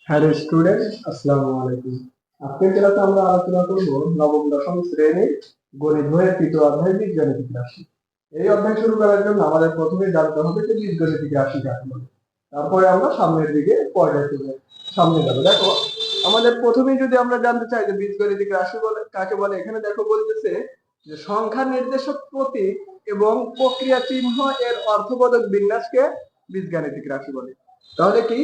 Hello student, আসসালামু আলাইকুম। আজকের ক্লাসে আমরা আলোচনা করব নবম দশম শ্রেণীর গণিত বইয়ের তৃতীয় অধ্যায় বীজগণিতিক রাশি। এই অধ্যায় শুরু করার জন্য আমাদের প্রথমেই জানতে হবে যে বীজগণিতিক রাশি কাকে বলে। তারপরে আমরা সামনের দিকে সামনে যাবো। দেখো, আমাদের প্রথমেই যদি আমরা জানতে চাই যে বীজগণিতিক রাশি বলে কাকে বলে, এখানে দেখো বলতেছে যে সংখ্যা নির্দেশক প্রতীক এবং প্রক্রিয়া চিহ্ন এর অর্থবোধক বিন্যাসকে বীজগাণিতিক রাশি বলে। তাহলে কি,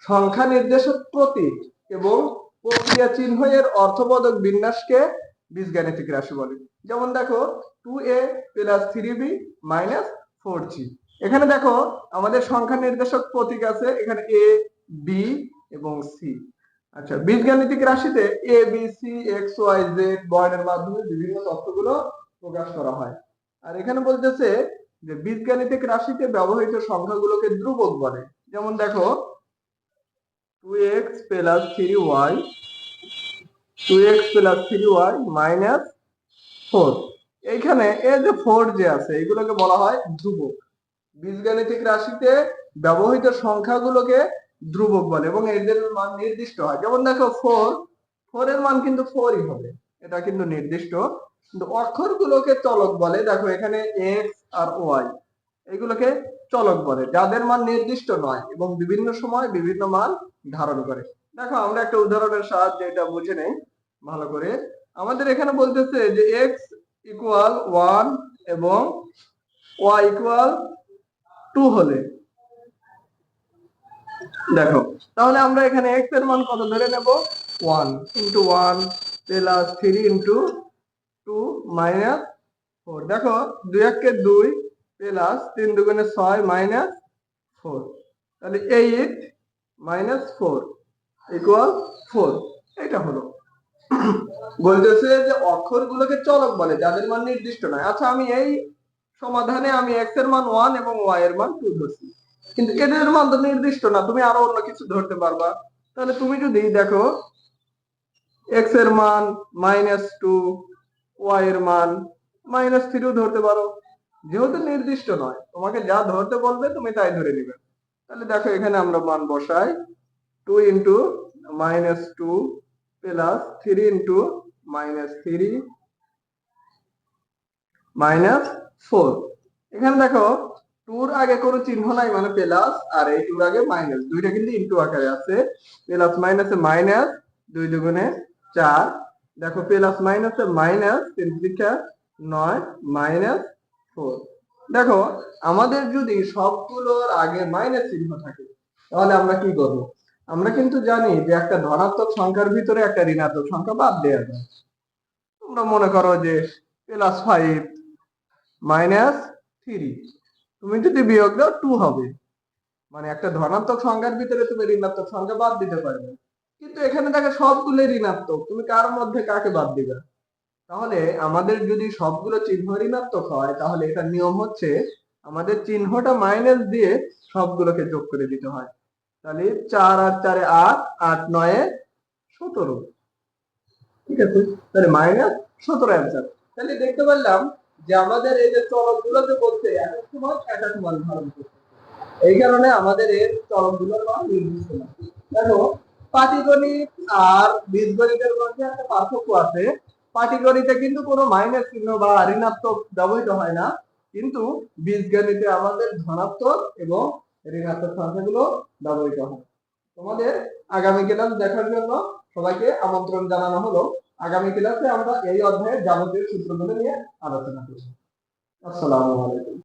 সংখ্যা নির্দেশক প্রতীক এবং প্রক্রিয়া চিহ্ন এর অর্থবোধক বিন্যাসকে বীজগাণিতিক রাশি বলে। যেমন দেখো, 2a plus 3b minus 4c। এখানে দেখো আমাদের সংখ্যা নির্দেশক প্রতীক আছে, এখানে a, b এবং c। আচ্ছা, বীজগাণিতিক রাশিতে a, b, c, x, y, z বর্ণের মাধ্যমে বিভিন্ন তথ্যগুলো প্রকাশ করা হয়। আর এখানে বলতেছে যে বীজগাণিতিক রাশিতে ব্যবহৃত সংখ্যাগুলোকে ধ্রুবক বলে। যেমন দেখো, 2x plus 3y 2x plus 3y minus 4। এইখানে এই যে 4 যে আছে এগুলোকে বলা হয় ধ্রুবক। বীজগাণিতিক রাশিতে ব্যবহৃত সংখ্যাগুলোকে ধ্রুবক বলে এবং এদের মান নির্দিষ্ট হয়। যেমন দেখো, 4 এর মান কিন্তু 4ই হবে, এটা কিন্তু নির্দিষ্ট। কিন্তু অক্ষরগুলোকে চলক বলে। দেখো এখানে x আর y, এগুলোকে চলক বলে, যাদের মান নির্দিষ্ট নয় এবং বিভিন্ন সময় বিভিন্ন মান ধারণ করে। দেখো, আমরা একটা উদাহরণের সাহায্যে এটা বুঝে নেই ভালো করে। আমাদের এখানে বলতেছে যে x ইকুয়াল 1 এবং y ইকুয়াল 2 হলে, দেখো তাহলে আমরা এখানে x এর মান কত ধরে নেব? 1 ইন্টু 1 প্লাস 3 ইন্টু 2 মাইনাস 4। দেখো, 2 একে 2 প্লাস 3 দুগুণে 6 মাইনাস 4। তাহলে 8 মাইনাস 4 ইকুয়াল 4। এটা হলো বলতেছে যে অক্ষরগুলোকে চলক বলে যাদের মান নির্দিষ্ট নয়। আচ্ছা, আমি এই সমাধানে আমি x এর মান 1 এবং y এর মান 2 ধরছি, কিন্তু এদের মান তো নির্দিষ্ট না, তুমি আরো অন্য কিছু ধরতে পারবা। তাহলে তুমি যদি দেখো x এর মান -2, y এর মান -3 ধরতে পারো। যেহেতু নির্দিষ্ট নয়, তোমাকে যা ধরতে বলবে তুমি তাই ধরে নিবে। তাহলে দেখো এখানে আমরা মান বসাই, 2 ইন্টু -2 প্লাস 3 ইন্টু -3 মাইনাস 4। এখানে দেখো, 2 এর আগে কোনো চিহ্ন নাই মানে প্লাস, আর এই 2 এর আগে মাইনাস, দুইটা কিন্তু ইনটু আকারে আছে। প্লাস মাইনাসে মাইনাস, 2 দুগুণে 4। দেখো, প্লাস মাইনাসে মাইনাস, 3 তিরিকা 9 মাইনাস 4। দেখো, আমাদের যদি সবগুলোর আগে মাইনাস চিহ্ন থাকে তাহলে আমরা কি করব? আমরা কিন্তু জানি যে একটা ধনাত্মক সংখ্যার ভিতরে একটা ঋণাত্মক সংখ্যা বাদ দেওয়া যায়। তোমরা মনে করো যে প্লাস 5 মাইনাস 3, তুমি যদি বিয়োগ দাও 2 হবে। মানে একটা ধনাত্মক সংখ্যার ভিতরে তুমি ঋণাত্মক সংখ্যা বাদ দিতে পারবে। কিন্তু এখানে দেখো সবগুলো ঋণাত্মক, তুমি কার মধ্যে কাকে বাদ দিবে? তাহলে আমাদের যদি সবগুলো চিহ্ন ঋণাত্মক হয় তাহলে এটার নিয়ম হচ্ছে আমাদের চিহ্নটা মাইনাস দিয়ে সবগুলোকে যোগ করে দিতে হয়। তাহলে 4 আর 4 8, 8 9 17। ঠিক আছে, তাহলে -17 অ্যান্সার। তাহলে দেখতে পারলাম যে আমাদের এই যে চলকগুলো যে বলছে এক এক সময় এক এক মান ধারণ করছে, এই কারণে আমাদের এর চলকগুলোর মান নির্দিষ্ট না। দেখো, পাটিগণিত আর বীজগণিতের মধ্যে একটা পার্থক্য আছে। পাটিগণিতে কিন্তু কোনো মাইনাস চিহ্ন বা ঋণাত্মক ব্যবহৃত হয় না, কিন্তু বীজগণিতে আমাদের ধনাত্মক এবং ঋণাত্মক সংখ্যাগুলো ব্যবহৃত হয়। তোমাদের আগামী ক্লাস দেখার জন্য সবাইকে আমন্ত্রণ জানানো হলো। আগামী ক্লাসে আমরা এই অধ্যায়ের যাবতীয় সূত্রগুলো নিয়ে আলোচনা করব। আসসালামু আলাইকুম।